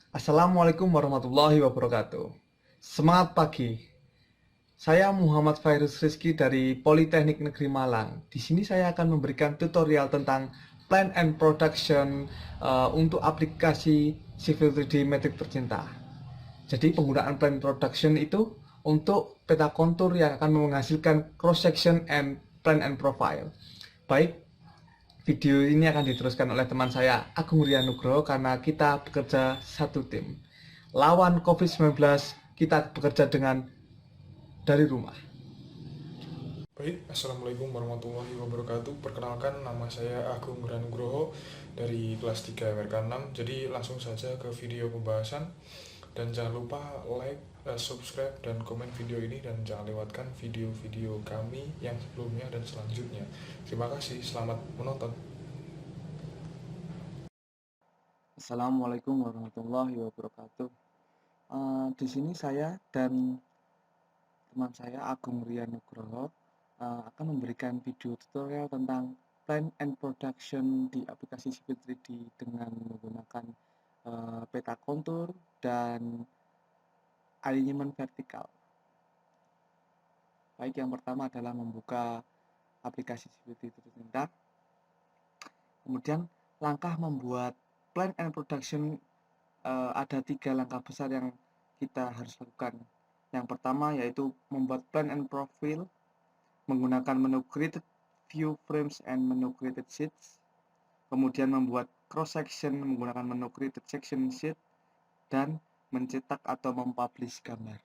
Assalamualaikum warahmatullahi wabarakatuh. Semangat pagi. Saya Muhammad Fairuz Rizky dari Politeknik Negeri Malang. Di sini saya akan memberikan tutorial tentang Plan and Production untuk aplikasi Civil 3D Matrix tercinta. Jadi penggunaan Plan Production itu untuk peta kontur yang akan menghasilkan cross section and plan and profile. Baik, video ini akan diteruskan oleh teman saya Agung Rianugroho karena kita bekerja satu tim. Lawan COVID-19, kita bekerja dengan dari rumah. Baik, Assalamualaikum warahmatullahi wabarakatuh. Perkenalkan, nama saya Agung Nugroho dari kelas 3 MRK 6. Jadi langsung saja ke video pembahasan. Dan jangan lupa like, subscribe, dan komen video ini. Dan jangan lewatkan video-video kami yang sebelumnya dan selanjutnya. Terima kasih, selamat menonton. Assalamualaikum warahmatullahi wabarakatuh. Di sini saya dan teman saya Agung Rianugroho akan memberikan video tutorial tentang plan and production di aplikasi Civil 3D dengan menggunakan peta kontur dan alignment vertikal. Baik, yang pertama adalah membuka aplikasi Civil 3D tercinta. Kemudian langkah membuat plan and production, ada 3 langkah besar yang kita harus lakukan. Yang pertama yaitu membuat plan and profile menggunakan menu created view frames and menu created sheets. Kemudian membuat cross section menggunakan menu created section sheet dan mencetak atau mempublish gambar.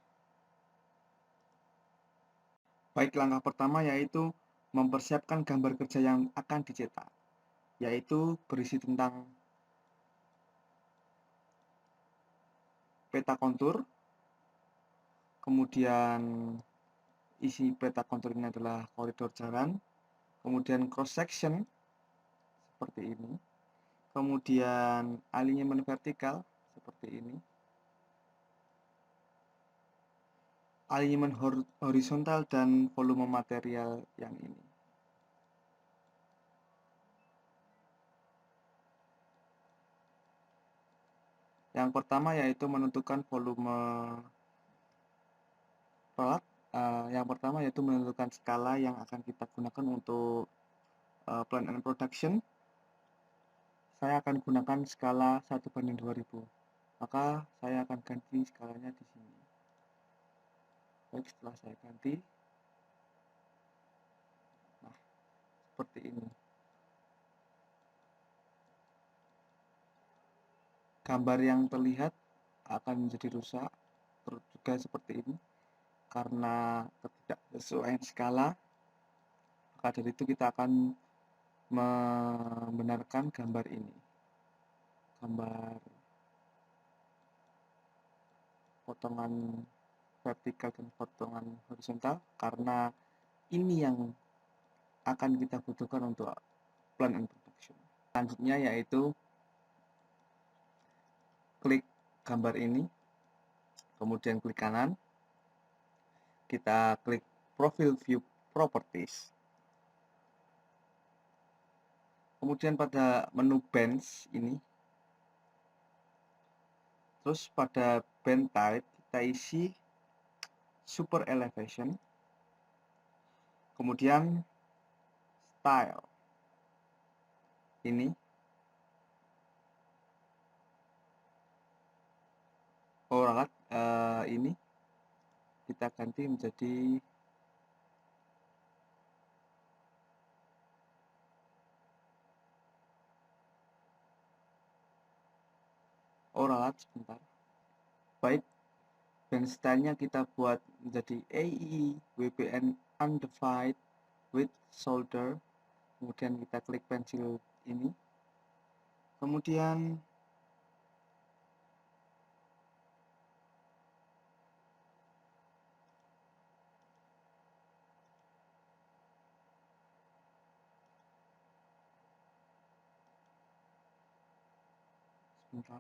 Baik, langkah pertama yaitu mempersiapkan gambar kerja yang akan dicetak, yaitu berisi tentang peta kontur. Kemudian isi peta kontur ini adalah koridor jalan, kemudian cross section seperti ini, kemudian alignment vertikal seperti ini, alignment horizontal, dan volume material yang ini. Yang pertama yaitu menentukan volume pelat. Yang pertama yaitu menentukan skala yang akan kita gunakan untuk plan and production. Saya akan gunakan skala 1:2000. Maka saya akan ganti skalanya di sini. Baik, setelah saya ganti, nah seperti ini. Gambar yang terlihat akan menjadi rusak, terus juga seperti ini karena ketidaksesuaian skala. Maka dari itu kita akan membenarkan gambar ini, gambar potongan vertikal dan potongan horizontal, karena ini yang akan kita butuhkan untuk plan and production. Selanjutnya yaitu klik gambar ini, kemudian klik kanan, kita klik profile view properties, kemudian pada menu bench ini, terus pada band type kita isi super elevation, kemudian style ini, ini kita ganti menjadi sebentar. Baik, band style-nya kita buat menjadi AE WPN undefined with shoulder. Kemudian kita klik pensil ini, kemudian sebentar.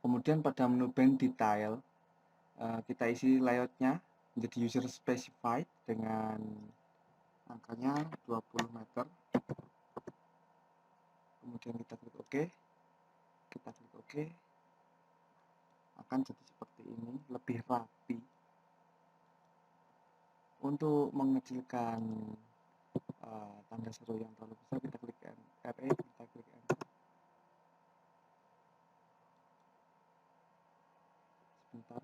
Kemudian pada menu band detail, kita isi layoutnya menjadi user specified dengan angkanya 20 meter. Kemudian kita klik OK. kita klik OK, akan jadi seperti ini, lebih rapi. Untuk mengecilkan tanda seru yang terlalu besar, kita klik RE, kita klik Enter. Sebentar,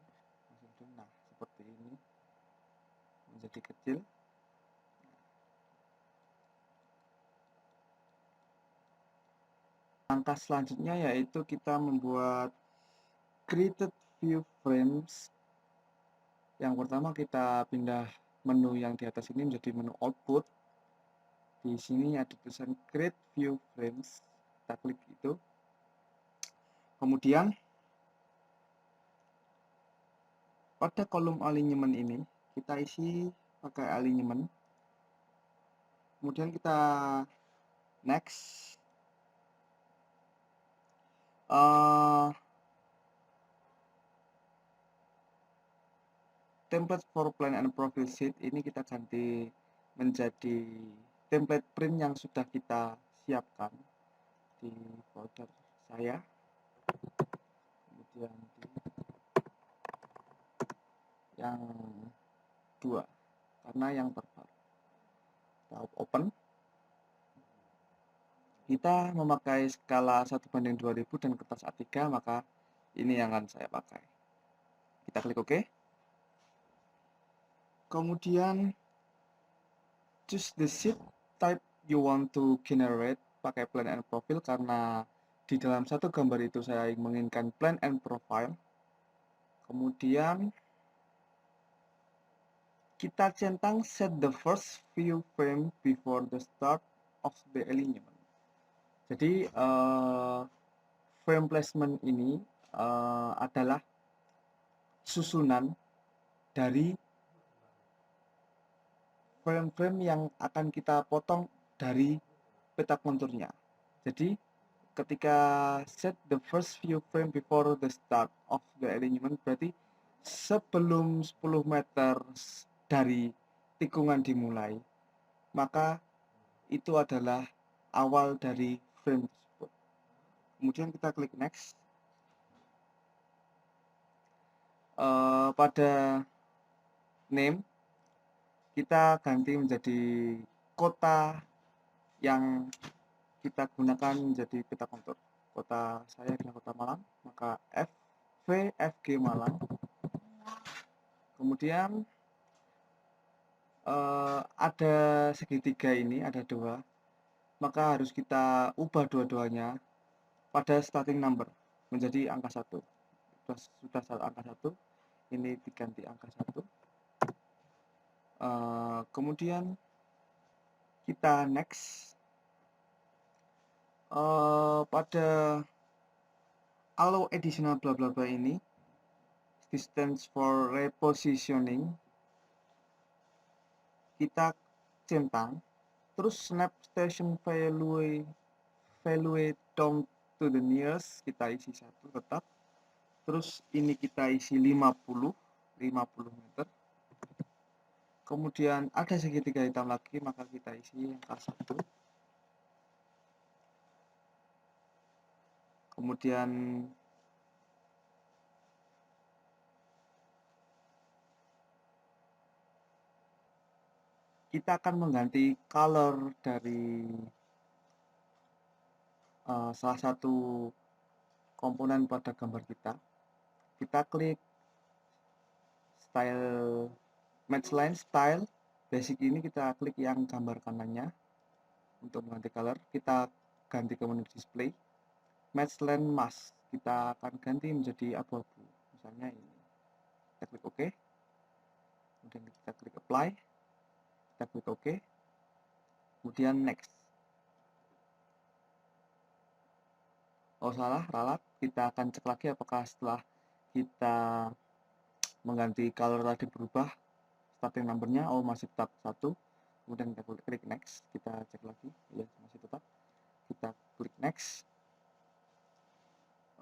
nah seperti ini, menjadi kecil. Langkah selanjutnya yaitu kita membuat created view frames. Yang pertama kita pindah menu yang di atas ini menjadi menu output. Di sini ada tulisan create view frames, kita klik itu. Kemudian pada kolom alignment ini kita isi pakai alignment. Kemudian kita next. Template for plan and profile sheet ini kita ganti menjadi template print yang sudah kita siapkan di folder saya. Kemudian di yang 2 karena yang terbaru. Kita open. Kita memakai skala 1:2000 dan kertas A3, maka ini yang akan saya pakai. Kita klik OK. Kemudian choose the sheet type you want to generate, pakai plan and profile karena di dalam satu gambar itu saya menginginkan plan and profile. Kemudian kita centang set the first view frame before the start of the alignment. Jadi frame placement ini adalah susunan dari frame-frame yang akan kita potong dari peta konturnya. Jadi ketika set the first view frame before the start of the alignment, berarti sebelum 10 meter dari tikungan dimulai, maka itu adalah awal dari frame tersebut. Kemudian kita klik next. Pada name kita ganti menjadi kota yang kita gunakan menjadi peta kontur. Kota saya adalah kota Malang, maka VFG Malang. Kemudian ada segitiga ini, ada 2, maka harus kita ubah dua-duanya pada starting number menjadi angka 1. Sudah angka 1, ini diganti angka 1. Kemudian kita next. Pada allow additional bla bla bla ini, distance for repositioning, kita centang, terus snap station value down to the nearest, kita isi 1 tetap, terus ini kita isi 50 meter. Kemudian ada segitiga hitam lagi, maka kita isi angka 1. Kemudian kita akan mengganti color dari salah satu komponen pada gambar kita. Kita klik style, match line style basic ini, kita klik yang gambar kanannya untuk mengganti color. Kita ganti ke menu display, match line mask kita akan ganti menjadi abu-abu, misalnya ini. Kita klik OK, kemudian kita klik apply, kita klik OK, kemudian next. Salah, ralat. Kita akan cek lagi apakah setelah kita mengganti color tadi berubah starting numbernya. Masih tetap 1. Kemudian kita klik next, kita cek lagi, ya masih tetap. Kita klik next.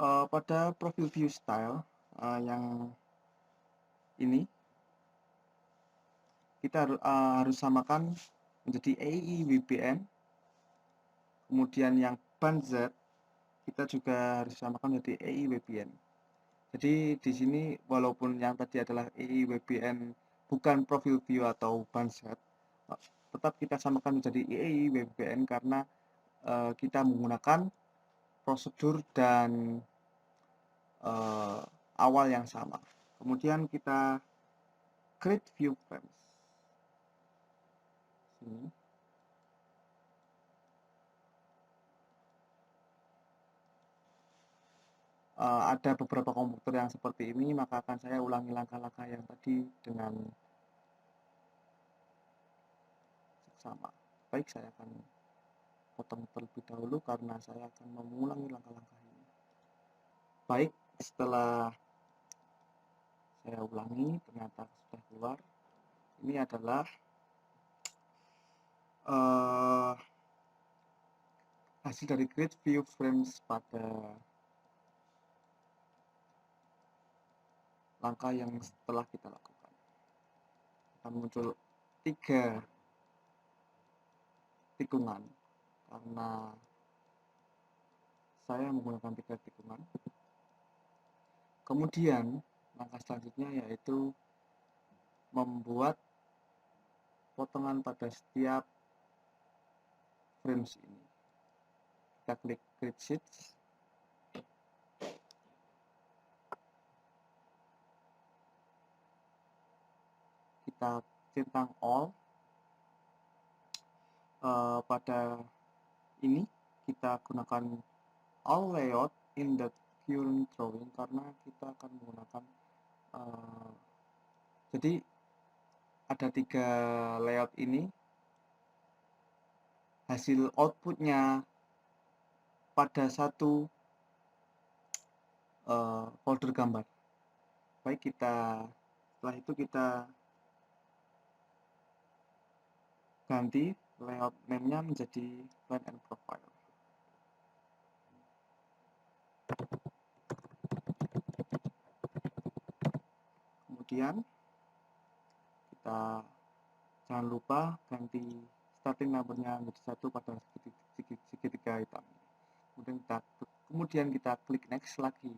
Pada profile view style yang ini kita harus samakan menjadi AE WBN. Kemudian yang ban Z kita juga harus samakan menjadi EIWBN. Jadi di sini walaupun yang tadi adalah EIWBN bukan profil view atau bandset, tetap kita samakan menjadi EIWBN karena kita menggunakan prosedur dan awal yang sama. Kemudian kita create view frames. Sini. Ada beberapa komputer yang seperti ini, maka akan saya ulangi langkah-langkah yang tadi dengan seksama. Baik, saya akan potong terlebih dahulu karena saya akan mengulangi langkah-langkah ini. Baik, setelah saya ulangi, ternyata sudah keluar. Ini adalah hasil dari create view frames pada langkah yang setelah kita lakukan. Akan muncul 3 tikungan karena saya menggunakan 3 tikungan. Kemudian langkah selanjutnya yaitu membuat potongan pada setiap frames ini. Kita klik create sheets. Kita centang all. Pada ini kita gunakan all layout in the current drawing karena kita akan menggunakan jadi ada 3 layout ini, hasil outputnya pada satu folder gambar. Baik, setelah itu kita ganti layout name-nya menjadi plan and profile. Kemudian kita jangan lupa ganti starting number-nya menjadi 1 pada segitiga hitam. Kemudian kita klik next lagi.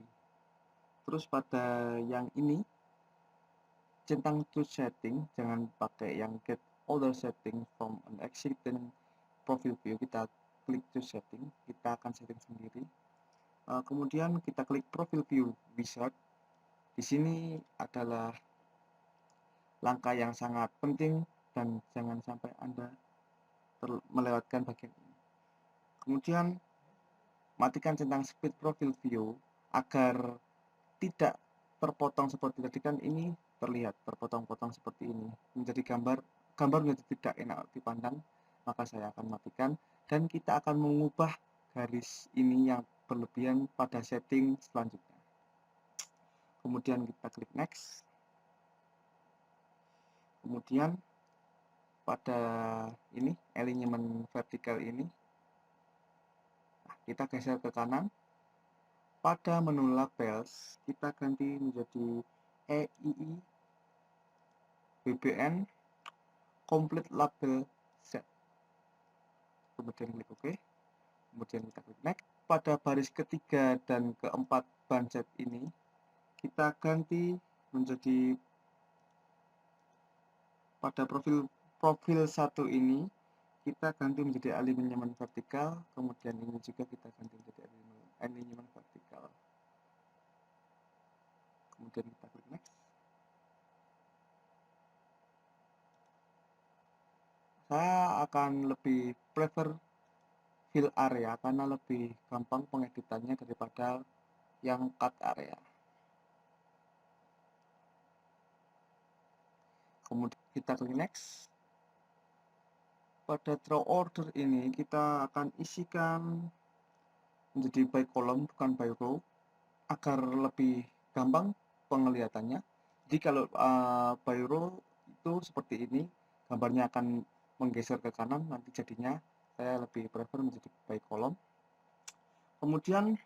Terus pada yang ini centang to setting, jangan pakai yang get other setting from an existing profile view. Kita klik to setting, kita akan setting sendiri. Kemudian kita klik profile view wizard. Di sini adalah langkah yang sangat penting dan jangan sampai Anda melewatkan bagian ini. Kemudian matikan centang split profile view agar tidak terpotong seperti tadi, kan ini terlihat terpotong-potong seperti ini, menjadi gambar menjadi tidak enak dipandang, maka saya akan matikan dan kita akan mengubah garis ini yang berlebihan pada setting selanjutnya. Kemudian kita klik next. Kemudian pada ini alignment vertikal ini kita geser ke kanan. Pada menu labels kita ganti menjadi EII BBN complete label set. Kemudian klik OK. Kemudian kita klik next. Pada baris ketiga dan keempat bandset ini kita ganti menjadi pada profil 1 ini kita ganti menjadi alignment vertikal, kemudian ini juga kita ganti menjadi alignment vertikal. Kemudian kita klik next. Saya akan lebih prefer fill area karena lebih gampang pengeditannya daripada yang cut area. Kemudian kita klik next. Pada draw order ini kita akan isikan menjadi by column bukan by row agar lebih gampang penglihatannya. Jadi kalau by row itu seperti ini, gambarnya akan menggeser ke kanan, nanti jadinya saya lebih prefer menjadi by column. Kemudian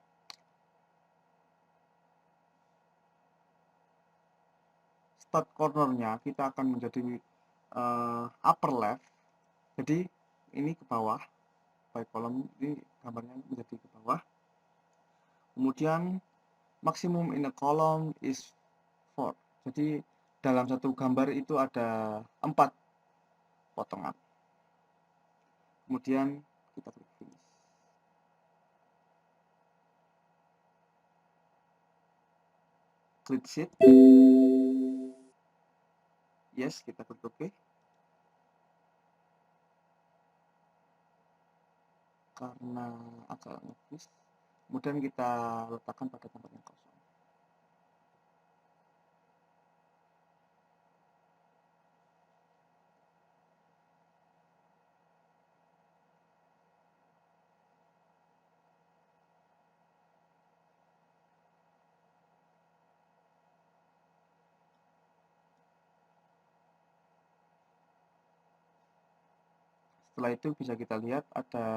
start cornernya kita akan menjadi upper left. Jadi ini ke bawah, by column ini gambarnya menjadi ke bawah. Kemudian maximum in a column is 4. Jadi dalam satu gambar itu ada 4 potongan. Kemudian kita klik finish. Klik sheet. Yes, kita klik OK. Karena agak nge-freeze, kemudian kita letakkan pada tempat yang kosong. Setelah itu bisa kita lihat ada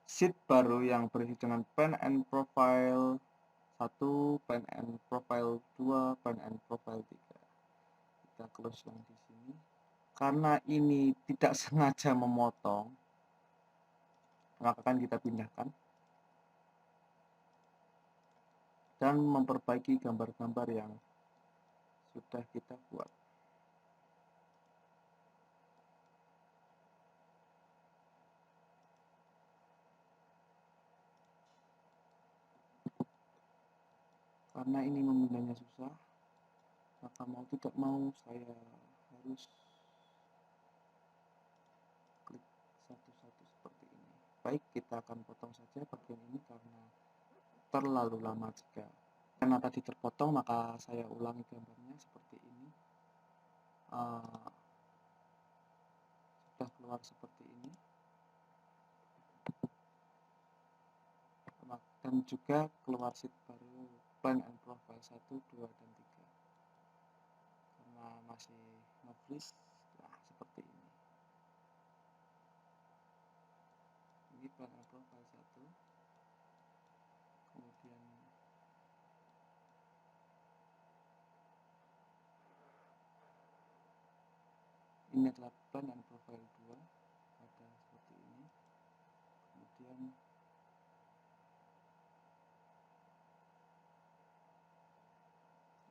sheet baru yang berisi dengan pen and profile 1, pen and profile 2, pen and profile 3. Kita close yang di sini. Karena ini tidak sengaja memotong, maka akan kita pindahkan dan memperbaiki gambar-gambar yang sudah kita buat. Karena ini memindahnya susah, maka mau tidak mau saya harus klik satu-satu seperti ini. Baik, kita akan potong saja bagian ini karena terlalu lama jika karena tadi terpotong, maka saya ulangi gambarnya seperti ini. Sudah keluar seperti ini, dan juga keluar sheet baru plan and profile 1, 2, dan 3 karena masih nge-freeze. Nah, seperti ini. Ini plan and profile 1, kemudian ini adalah plan and profile 2, ada seperti ini. Kemudian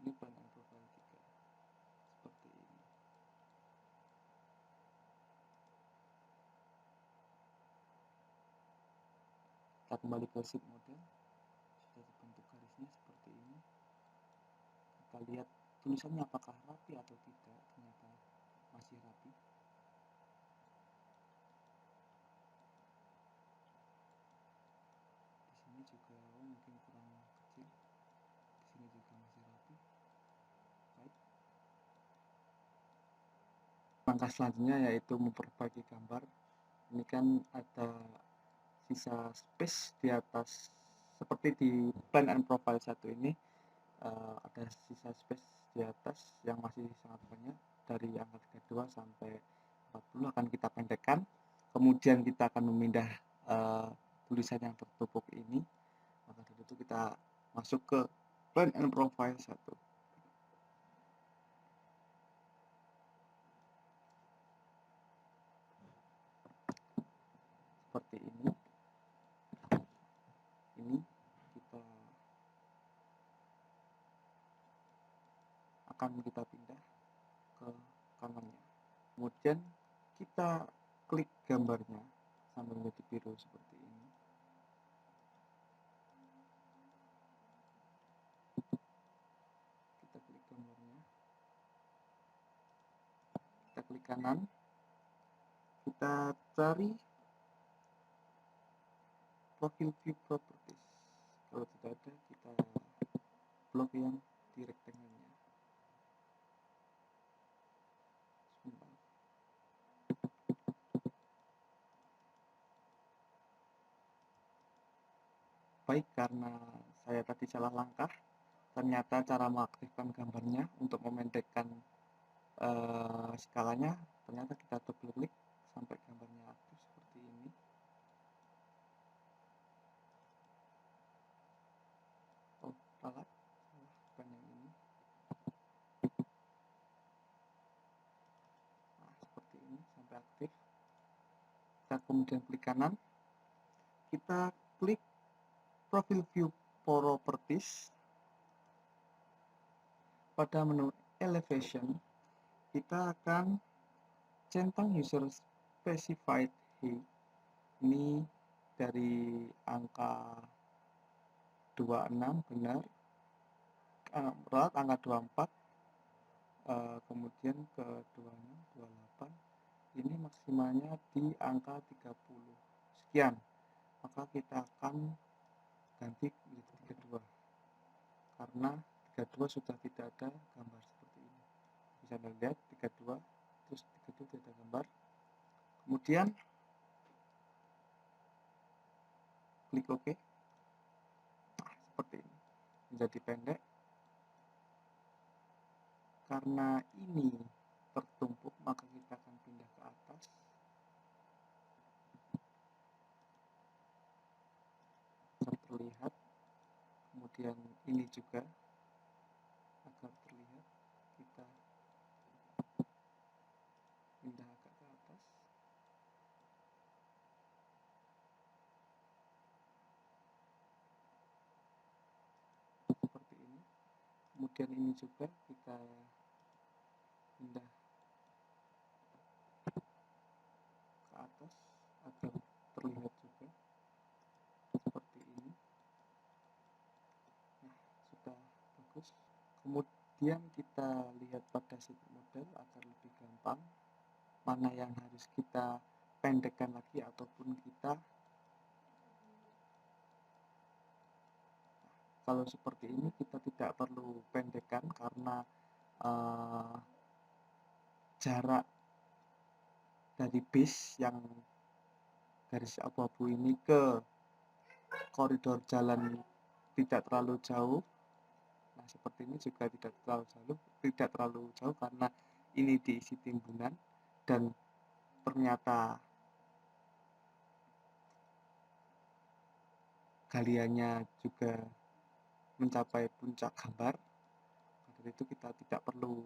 ini plan and profile 3 seperti ini. Kita kembali ke sheet model, sudah terbentuk garisnya seperti ini. Kita lihat tulisannya apakah rapi atau tidak. Ternyata masih rapi. Di sini juga mungkin kurang kecil, di sini juga masih rapi. Baik, langkah selanjutnya yaitu memperbaiki gambar. Ini kan ada sisa space di atas, seperti di plan and profile 1 ini, ada sisa space di atas yang masih sangat banyak, dari angka 32 sampai 40 akan kita pendekkan. Kemudian kita akan memindah tulisan yang tertumpuk ini. Maka dari itu kita masuk ke plan and profile 1. Seperti ini. Ini kita akan pindah ke kanannya. Kemudian kita klik gambarnya sambil menjadi biru seperti ini. Kita klik gambarnya, kita klik kanan, kita cari profile view properties. Kalau tidak ada, kita blok yang di rektangelnya. Sebentar. Baik, karena saya tadi salah langkah, ternyata cara mengaktifkan gambarnya untuk memendekkan skalanya, ternyata kita double klik sampai gambarnya aktif seperti ini. Oh, salah, bukan yang ini. Nah, seperti ini sampai aktif. Kita kemudian klik kanan, kita klik profile view Properties. Pada menu Elevation, kita akan centang user specified height. Ini dari angka 26 benar, berat angka 24, kemudian ke 26, 28, ini maksimalnya di angka 30 sekian. Maka kita akan ganti menjadi 32 karena 32 sudah tidak ada gambar seperti ini. Bisa dilihat 32, terus 32 tidak ada gambar. Kemudian klik OK. Nah, seperti ini. Menjadi pendek. Karena ini tertumpuk, maka kita akan pindah ke atas. Agar terlihat. Kemudian ini juga agar terlihat. Kita pindah agak ke atas. Seperti ini. Kemudian ini juga kita pindah ke atas agar terlihat juga seperti ini. Nah, sudah bagus. Kemudian kita lihat pada sheet model agar lebih gampang mana yang harus kita pendekkan lagi ataupun kita. Kalau seperti ini kita tidak perlu pendekkan karena jarak dari base yang garis abu-abu ini ke koridor jalan tidak terlalu jauh. Nah, seperti ini juga tidak terlalu jauh karena ini diisi timbunan dan ternyata galiannya juga mencapai puncak gambar. Dari itu kita tidak perlu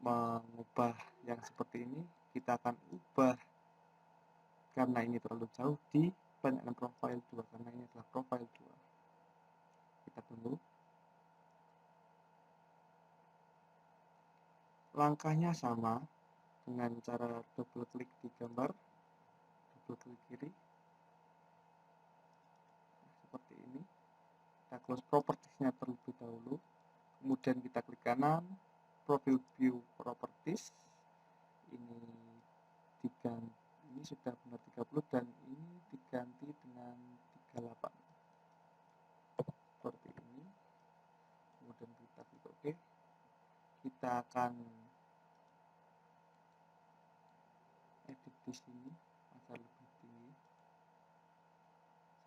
mengubah yang seperti ini, kita akan ubah karena ini terlalu jauh di Plan and Profile 2 karena ini adalah Profile 2. Kita tunggu. Langkahnya sama dengan cara double klik di gambar, double klik kiri. Nah, seperti ini. Kita close propertiesnya terlebih dahulu. Kemudian kita klik kanan, profile view properties. Ini diganti, ini sudah benar 30 dan ini diganti dengan 38. Seperti ini. Kemudian kita klik OK. Kita akan edit di sini agar lebih tinggi.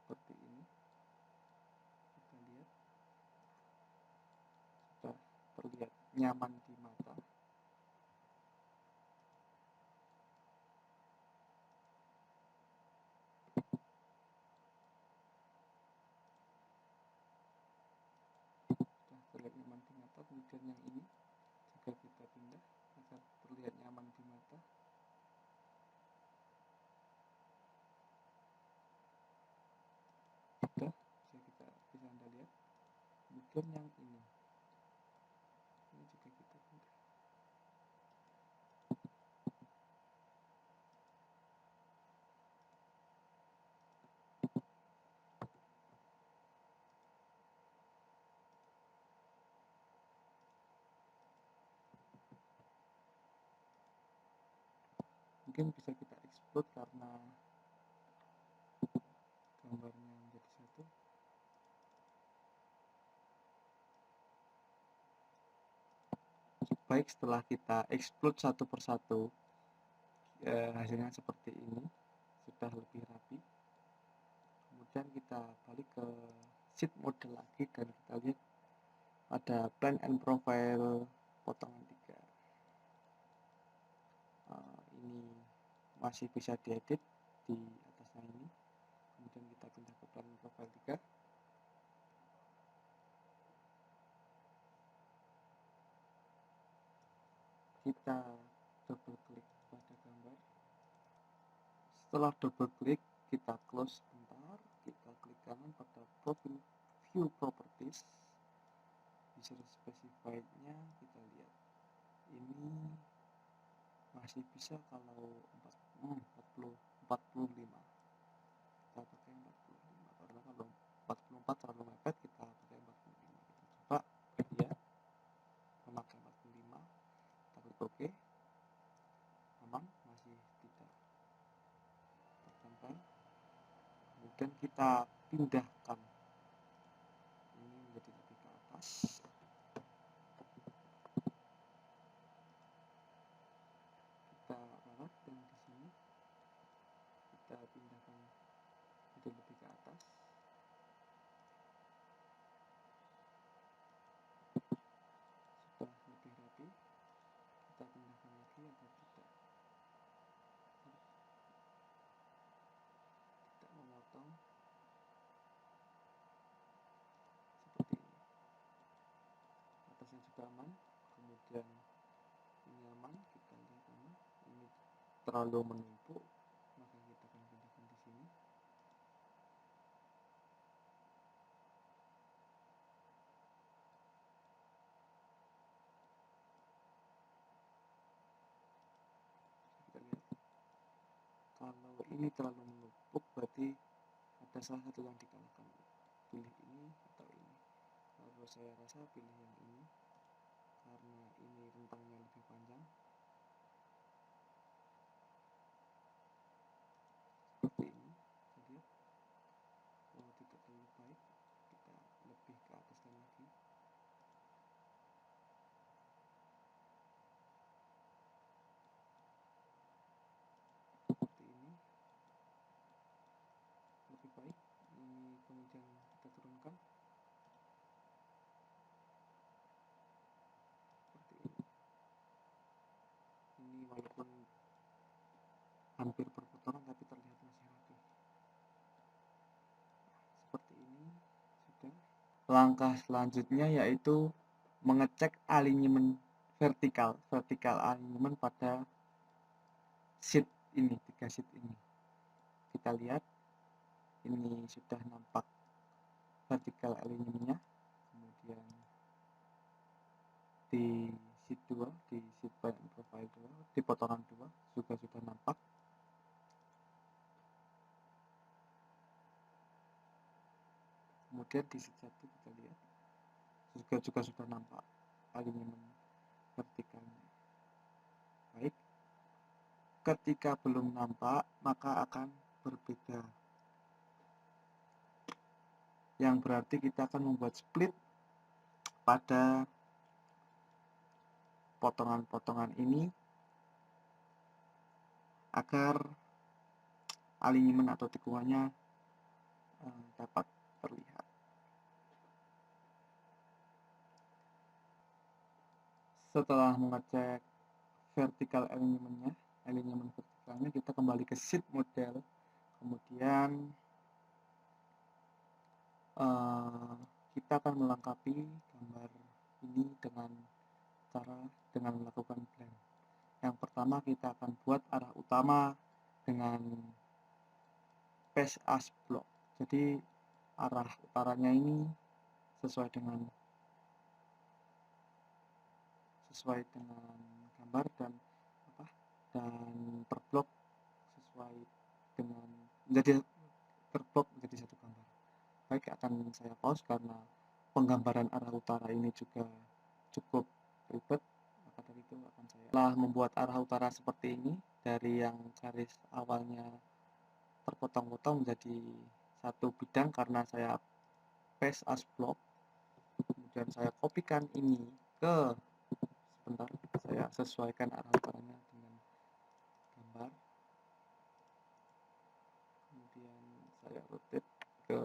Seperti ini. Kita lihat sudah terlihat nyaman di mata. Sudah terlihat nyaman di mata. Kemudian yang ini juga kita pindah agar terlihat nyaman di mata. Sudah bisa Anda lihat. Kemudian yang ini juga kita pindah. Mungkin bisa kita explode karena gambarnya menjadi satu. Baik, setelah kita explode satu persatu, hasilnya seperti ini, sudah lebih rapi. Kemudian kita balik ke sheet model lagi dan kita lihat ada plan and profile potongan 3. Ini masih bisa diedit di atasnya ini. Kemudian kita pindah ke plan and profile 3. Kita double klik pada gambar. Setelah double klik, kita close sebentar, kita klik kanan pada profile view properties, visual specified-nya kita lihat. Ini masih bisa kalau 45. Kita pakai 45 karena kalau 44 terlalu mepet, kita pakai 45. Kita coba ya memakai 45, kita klik OK, aman, masih tidak tertempel. Kemudian kita pindahkan ini menjadi lebih ke atas, kita rawat, dan di sini kita pindahkan menjadi lebih ke atas. Sudah lebih rapi, kita pindahkan lagi agar tidak memotong seperti ini. Atasnya sudah aman, kemudian ini aman, kita lihat aman. Ini terlalu menumpuk, maka kita akan pindahkan di sini. Kita lihat, kalau ini terlalu menumpuk berarti ada salah satu yang dikalahkan. Pilih ini atau ini. Kalau saya rasa pilih yang ini karena ini rentangnya lebih panjang. Seperti ini, jadi kalau tidak terlalu baik, kita lebih ke ataskan lagi. Seperti ini lebih baik. Ini kemudian kita turunkan seperti ini. Ini walaupun hampir berpotongan tapi terlihat masih rapi. Seperti ini sudah. Langkah selanjutnya yaitu mengecek alignment vertikal alignment pada sheet ini, 3 sheet ini. Kita lihat ini sudah nampak vertikal alignment-nya. Kemudian di sheet 2, di sheet profile 2, di potongan 2 juga sudah nampak. Kemudian di sheet 1 kita lihat juga sudah nampak alignment vertikalnya. Baik, ketika belum nampak maka akan berbeda, yang berarti kita akan membuat split pada potongan-potongan ini agar alignment atau tikungannya dapat terlihat. Setelah mengecek vertical alignment vertikalnya, kita kembali ke sheet model. Kemudian kita akan melengkapi gambar ini dengan melakukan blend. Yang pertama kita akan buat arah utama dengan face as block. Jadi arah utaranya ini sesuai dengan gambar dan per blok sesuai dengan menjadi satu gambar. Baik, akan saya pause karena penggambaran arah utara ini juga cukup ribet. Maka dari itu akan saya setelah membuat arah utara seperti ini, dari yang garis awalnya terpotong-potong menjadi satu bidang karena saya paste as block. Kemudian saya kopikan ini ke, sebentar, saya sesuaikan arah utaranya dengan gambar. Kemudian saya rotate ke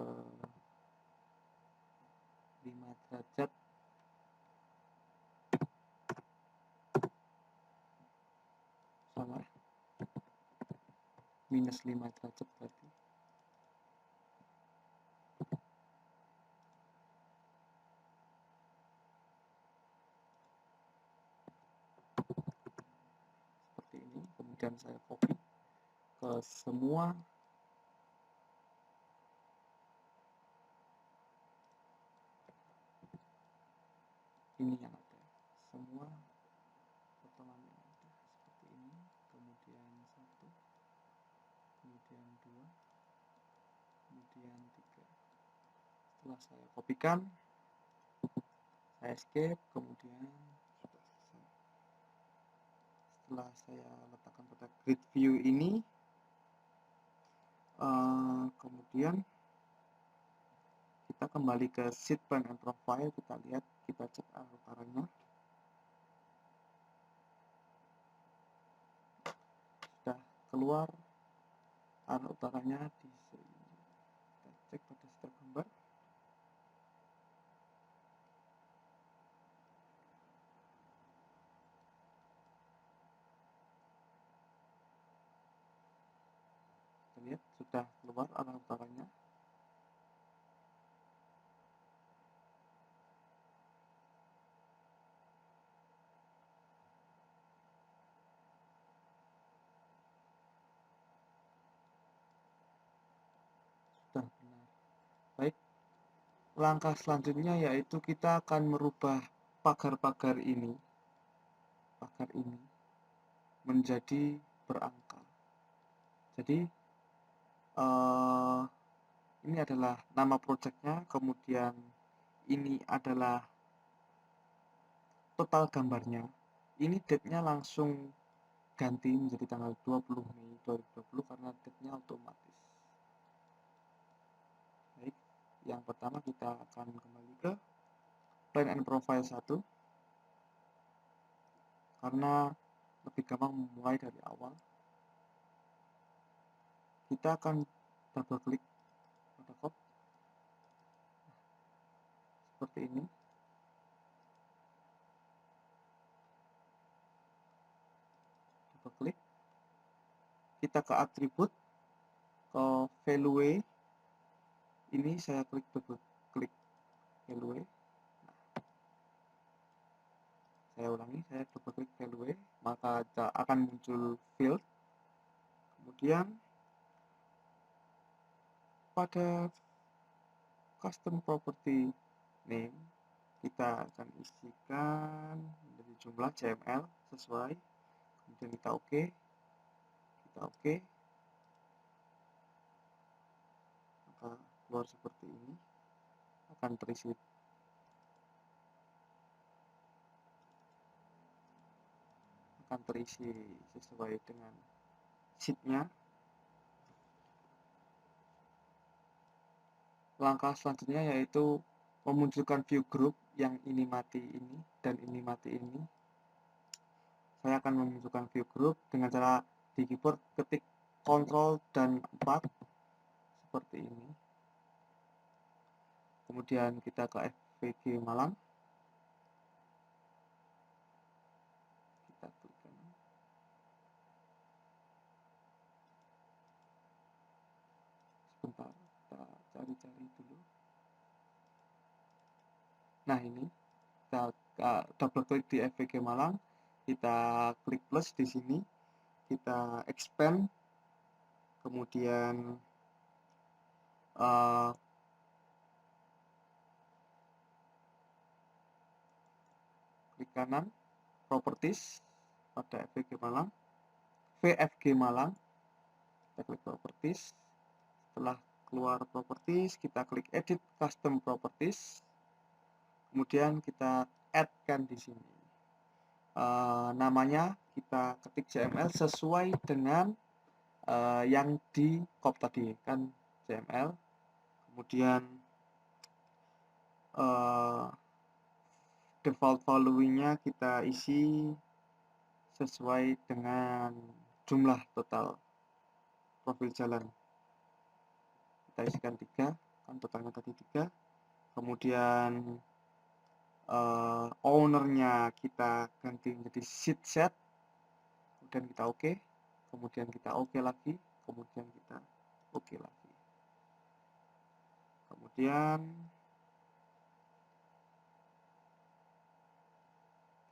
5 derajat. Salah, minus 5 derajat berarti. Seperti ini. Kemudian saya copy ke semua ini yang ada, semua potongan yang ada seperti ini, kemudian 1, kemudian 2, kemudian 3. Setelah saya kopikan, saya escape, kemudian sudah selesai. Setelah saya letakkan pada grid view ini, kemudian kita kembali ke sheet plan and profile, kita lihat, kita cek arah utaranya. Sudah keluar arah utaranya di sini. Kita cek pada setiap gambar. Kita lihat sudah keluar arah utaranya. Sudah benar. Baik, langkah selanjutnya yaitu kita akan merubah pagar ini menjadi berangka. Jadi ini adalah nama projectnya, kemudian ini adalah total gambarnya. Ini date-nya langsung ganti menjadi tanggal 20 Mei 2020 karena date-nya otomatis. Baik, yang pertama kita akan kembali ke plan and profile 1 karena lebih gampang memulai dari awal. Kita akan double klik pada code seperti ini. Double klik, kita ke atribut, ke value, ini saya klik double klik value. Saya ulangi, saya double klik value, maka akan muncul field. Kemudian pada custom property name kita akan isikan dari jumlah CML sesuai, kemudian kita oke, maka keluar seperti ini, akan terisi sesuai dengan sheet-nya. Langkah selanjutnya yaitu memunculkan view group yang ini mati ini dan ini mati ini. Saya akan memunculkan view group dengan cara di keyboard ketik Ctrl dan 4 seperti ini. Kemudian kita ke FVG Malang. Kita klik kanan. Sebentar, kita cari-cari dulu. Nah ini, kita double klik di FVG Malang, kita klik plus di sini, kita expand, kemudian klik kanan, properties pada VFG Malang, kita klik properties. Setelah keluar properties, kita klik edit custom properties, kemudian kita add-kan di sini. Namanya kita ketik CML sesuai dengan yang di copy tadi kan CML, kemudian default value-nya kita isi sesuai dengan jumlah total profil jalan. Kita isikan 3, kan totalnya tadi 3. Kemudian ownernya kita ganti menjadi sheet set, kemudian kita oke, kemudian kita oke lagi, kemudian kita oke lagi. Kemudian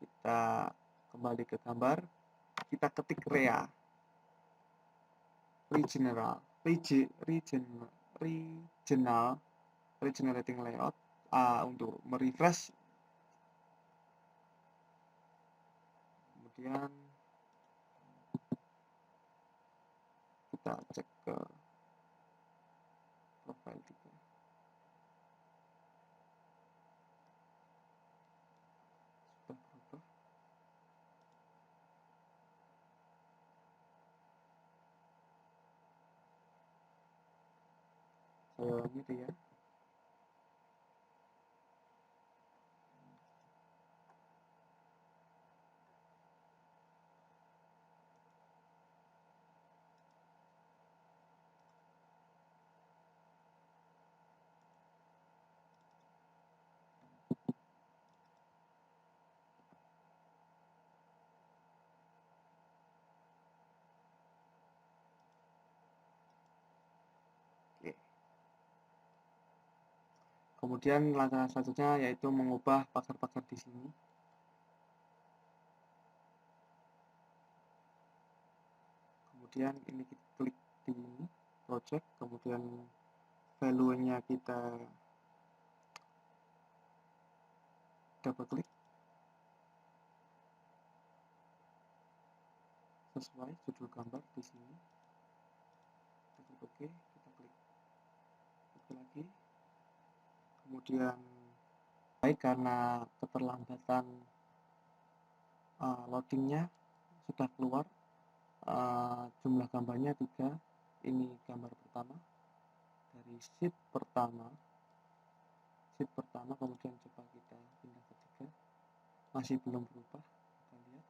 kita kembali ke gambar, kita ketik regional regenerating layout untuk merefresh kemudian kita cek ke profil 3. Sudah berubah. Saya ulangi dia. Oke. Kemudian langkah selanjutnya yaitu mengubah pagar-pagar di sini. Kemudian ini kita klik di project, kemudian value-nya kita double klik sesuai judul gambar di sini. Kita klik OK, kita klik OK lagi. Kemudian baik karena keterlambatan loadingnya sudah keluar, jumlah gambarnya 3. Ini gambar pertama dari sheet pertama, kemudian coba kita pindah ke 3, masih belum berubah. Kita lihat,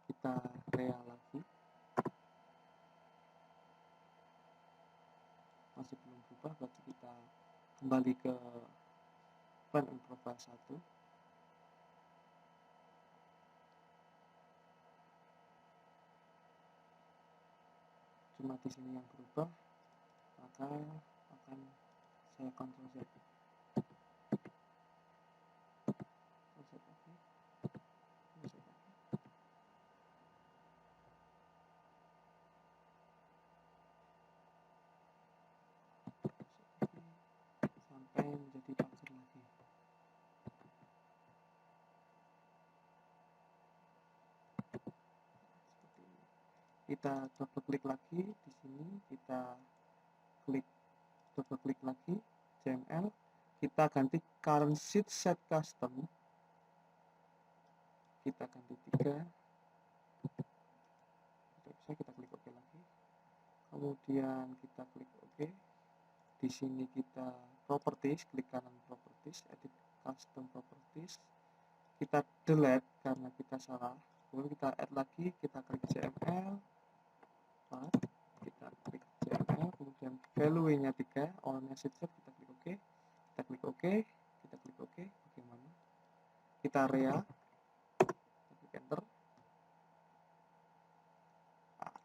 kita rea lagi, masih belum berubah, berarti kita kembali ke plan and profile 1. Cuma di sini yang berubah, maka akan saya Ctrl Z. Sampai menjadi pagar lagi. Seperti ini. Kita double klik lagi di sini, kita klik double klik lagi CML, kita ganti current sheet set custom, kita ganti 3. Tidak bisa, kita klik OK lagi. Kemudian kita klik OK. Di sini kita properties, klik kanan properties, edit custom properties. Kita delete karena kita salah. Kemudian kita add lagi, kita klik CML, kita klik CML, kemudian value-nya 3, all-nya set, kita klik OK, kita klik OK, kita klik OK, bagaimana? Kita rea, kita klik enter.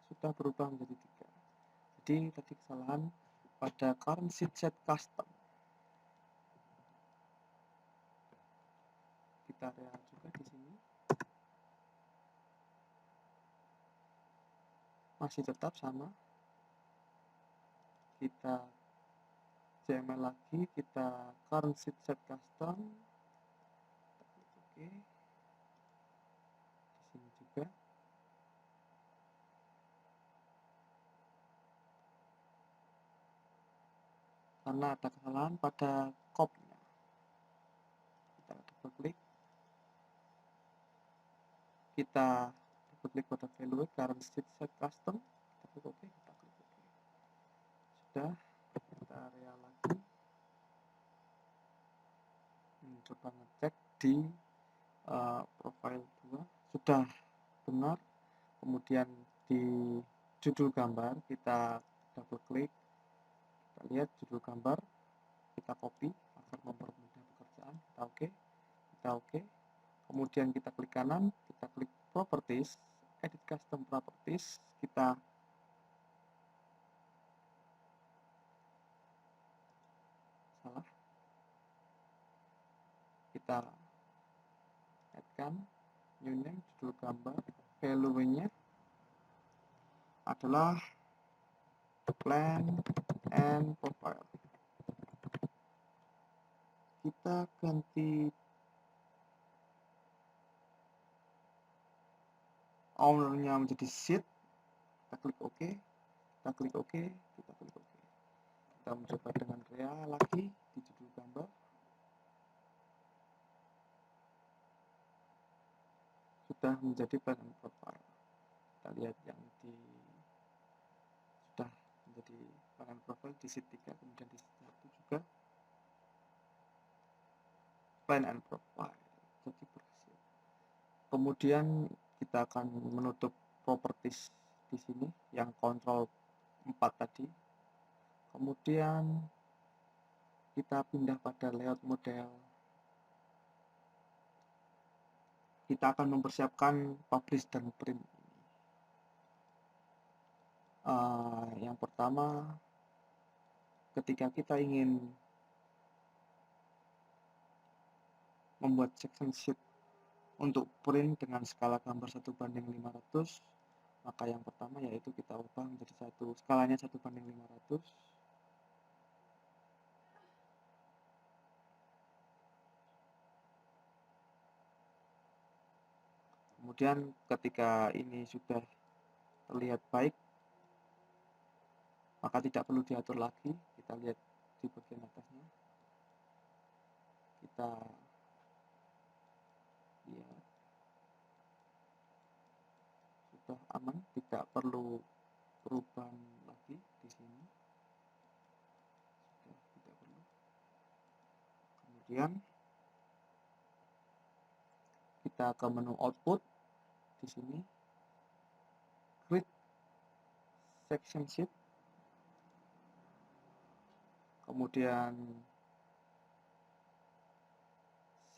Sudah berubah menjadi 3. Jadi tadi kesalahan pada current sheet set custom. Kita rea juga di sini. Masih tetap sama. Kita CML lagi, kita current sheet set custom. Kita klik OK. Di sini juga. Karena ada kesalahan pada copy-nya. Kita double klik. Kita double klik pada value current sheet set custom. Kita klik OK, kita klik OK. Sudah, kita area lagi. Coba ngecek di profile 2 sudah benar. Kemudian di judul gambar kita double klik, kita lihat judul gambar, kita copy agar mempermudah pekerjaan. Kita OK. Kemudian kita klik kanan, kita klik properties, edit custom properties, kita salah, kita add-kan new name, judul gambar, value-nya adalah plan and profile. Kita ganti ownernya menjadi sheet, kita klik OK, kita klik OK, kita klik OK. Kita mencoba dengan Rea lagi di judul gambar. Sudah menjadi plan and profile. Kita lihat yang sudah menjadi plan and profile di sheet 3, kemudian di sheet 1 juga plan and profile. Jadi berhasil. Kemudian kita akan menutup properties di sini yang kontrol 4 tadi. Kemudian kita pindah pada layout model. Kita akan mempersiapkan publish dan print. Yang pertama, ketika kita ingin membuat section sheet untuk print dengan skala gambar 1:500, maka yang pertama yaitu kita ubah menjadi skalanya 1:500. Kemudian ketika ini sudah terlihat baik, maka tidak perlu diatur lagi. Kita lihat di bagian atasnya, kita lihat sudah aman, tidak perlu perubahan lagi di sini, sudah tidak perlu. Kemudian kita ke menu output di sini, create section sheet, kemudian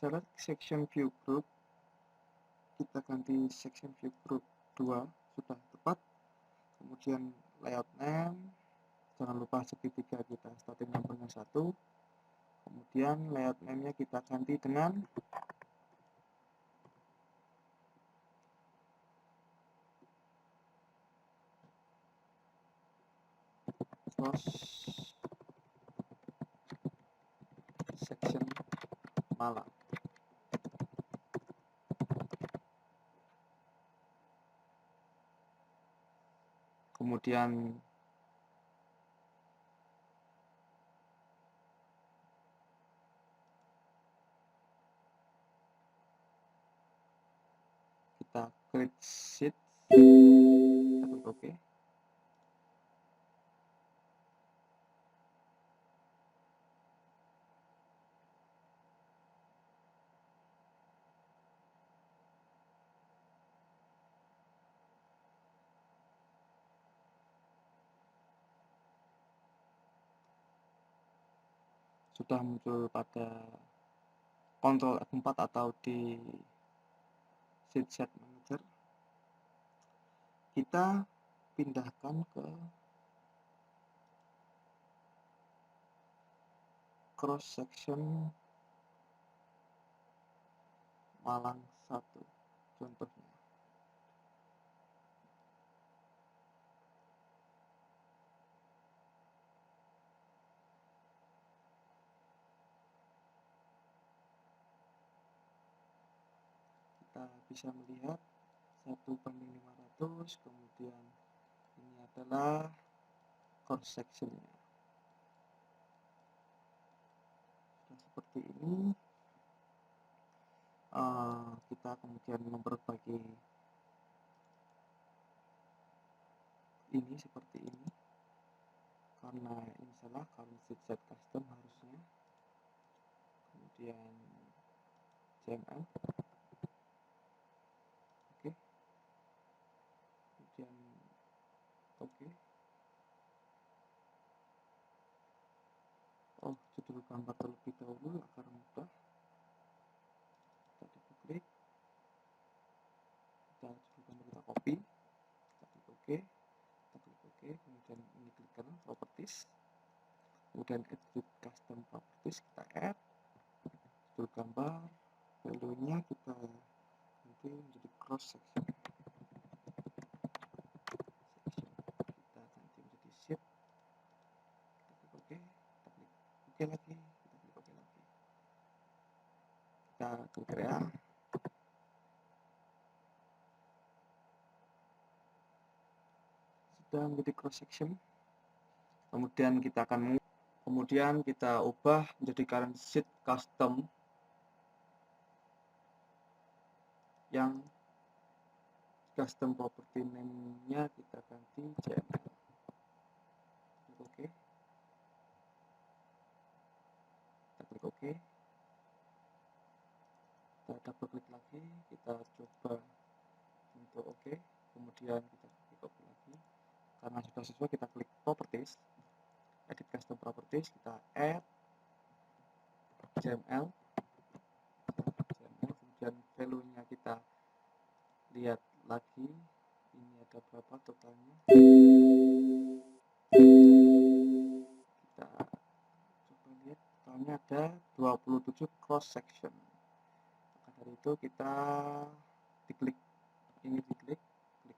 select section view group, kita ganti section view group 2, sudah tepat. Kemudian layout name, jangan lupa segitiga kita starting numbernya 1. Kemudian layout name-nya kita ganti dengan cross section Malang. Kemudian kita create sheet, kita klik OK. Sudah muncul pada Ctrl F4 atau di sheet set manager. Kita pindahkan ke cross section Malang 1 contohnya. Kita bisa melihat 1:500, kemudian ini adalah cross sectionnya. Sudah seperti ini. Kita kemudian memperbaiki ini seperti ini, karena ini salah, karena sheet set custom harusnya. Kemudian CML, oke. Kemudian oke. Judul gambar terlebih dahulu agar mudah. Kita double klik, judul gambar kita copy, kita klik OK, kita klik OK, kemudian ini klik kanan properties, kemudian attribute custom properties kita add judul gambar, value nya kita nanti menjadi cross section, kita ganti menjadi sheet, kita klik OK, kita klik OK lagi, kita klik OK lagi, kita klik Rea, sudah menjadi cross section. Kemudian kita ubah menjadi current sheet custom yang custom property name-nya kita ganti JML. Oke. Kita klik OK. Kita double klik lagi, kita coba untuk OK. Kemudian kita klik OK lagi. Karena sudah sesuai, kita klik properties, edit custom properties, kita add JML, kemudian value-nya kita lihat lagi, ini ada berapa totalnya. Kita coba lihat, totalnya ada 27 cross section. Maka dari itu kita diklik klik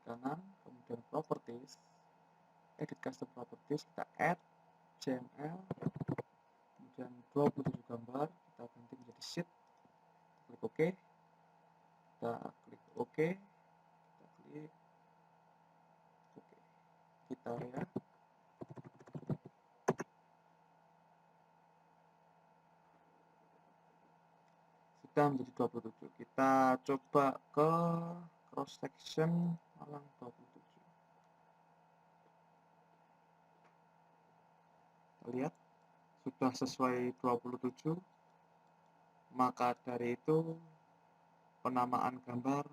kanan, kemudian properties, edit custom properties, kita add JML, kemudian 27 gambar kita ganti menjadi sheet, klik OK, kita klik OK, kita lihat sudah menjadi 27. Kita coba ke cross section malang 27. Kita lihat sudah sesuai 27. Maka dari itu penamaan gambar,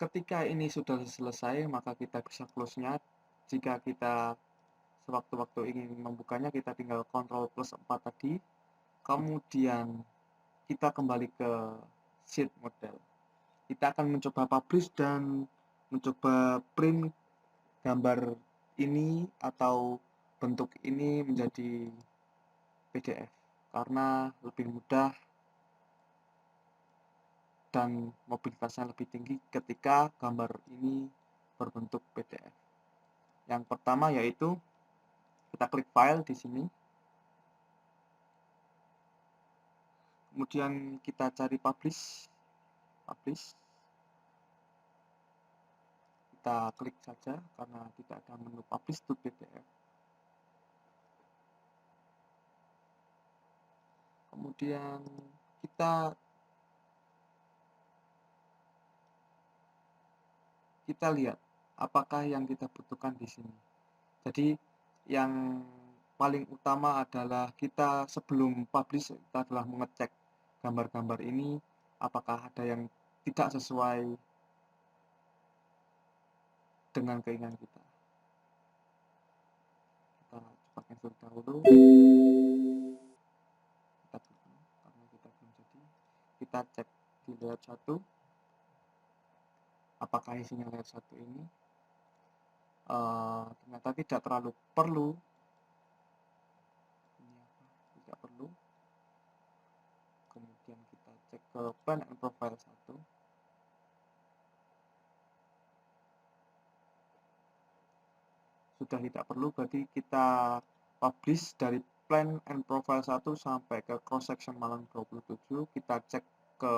ketika ini sudah selesai maka kita bisa close-nya. Jika kita sewaktu-waktu ingin membukanya, kita tinggal Ctrl plus 4 tadi, kemudian kita kembali ke sheet model. Kita akan mencoba publish dan mencoba print gambar ini atau bentuk ini menjadi PDF karena lebih mudah dan mobilitasnya lebih tinggi ketika gambar ini berbentuk PDF. Yang pertama yaitu kita klik file di sini, kemudian kita cari publish, kita klik saja karena tidak ada menu publish to PDF. Kemudian kita lihat apakah yang kita butuhkan di sini. Jadi yang paling utama adalah kita sebelum publish kita adalah mengecek gambar-gambar ini apakah ada yang tidak sesuai dengan keinginan kita. Kita coba cancel dahulu. Karena kita belum jadi. Kita cek di layout 1. Apakah isinya layout 1 ini ternyata tidak terlalu perlu. Tidak perlu. Kemudian kita cek ke plan and profile 1. Sudah tidak perlu, berarti kita publish dari plan and profile 1 sampai ke cross section malang 27. Kita cek ke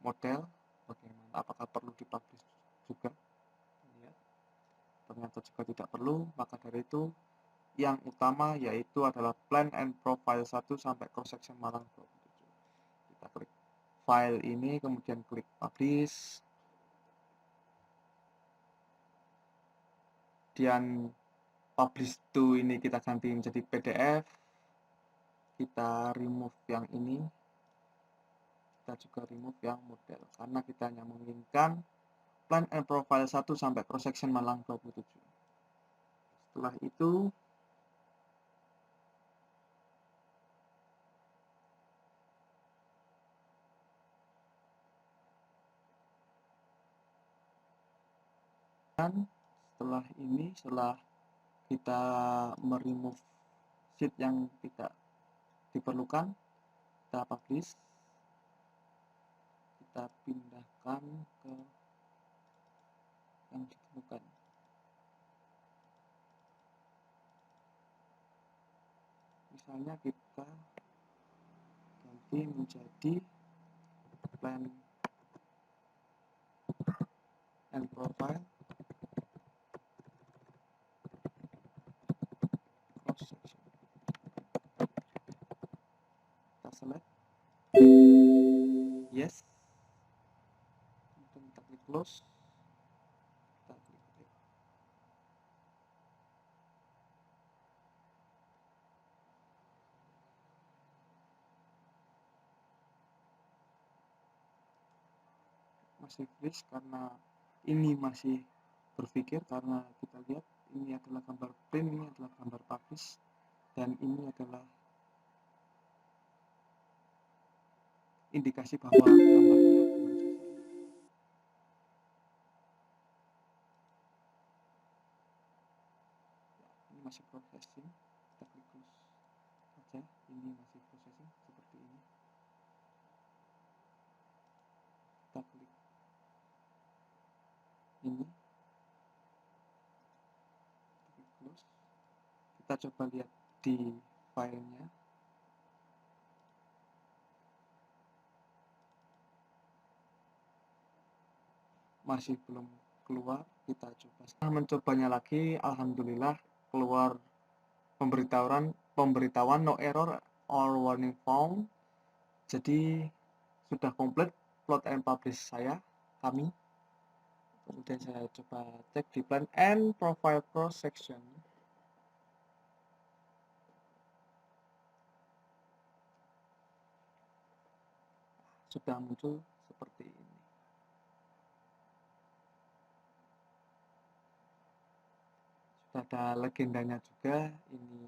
model bagaimana, apakah perlu dipublish juga. Lihat, ternyata juga tidak perlu. Maka dari itu yang utama yaitu adalah plan and profile 1 sampai cross section malang 27. Kita klik file ini, kemudian klik publish, kemudian publish to ini kita ganti menjadi PDF. Kita remove yang ini, kita juga remove yang model karena kita hanya menginginkan plan and profile 1 sampai cross section malang 27. Setelah itu setelah kita meremove sheet yang tidak diperlukan, kita publish, kita pindahkan ke yang diperlukan. Misalnya kita ganti menjadi plan and profile kita klik close, kita klik OK. Masih freeze karena ini masih berpikir, karena kita lihat ini adalah gambar print, ini adalah gambar publish, dan ini adalah indikasi bahwa gambarnya belum selesai. Ini masih processing, kita klik close saja. Ini masih processing seperti ini. Kita klik ini, kita klik close. Kita coba lihat di filenya. Masih belum keluar, kita coba. Setelah mencobanya lagi, alhamdulillah keluar pemberitahuan no error or warning found. Jadi sudah komplit plot and publish kami. Kemudian saya coba cek di plan and profile pro section. Sudah muncul seperti ini. Sudah ada legendanya juga. Ini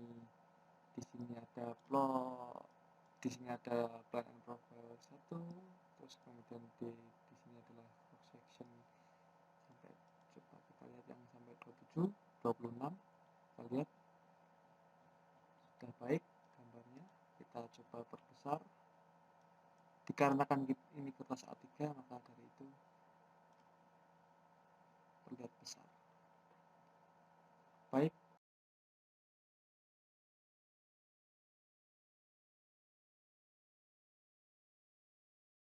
di sini ada plot, di sini ada plan and profile 1, terus kemudian di sini adalah cross section sampai, coba kita lihat yang sampai 27, 26. Kita lihat sudah baik gambarnya. Kita coba perbesar. Dikarenakan ini kertas A3, maka dari itu terlihat besar. Baik,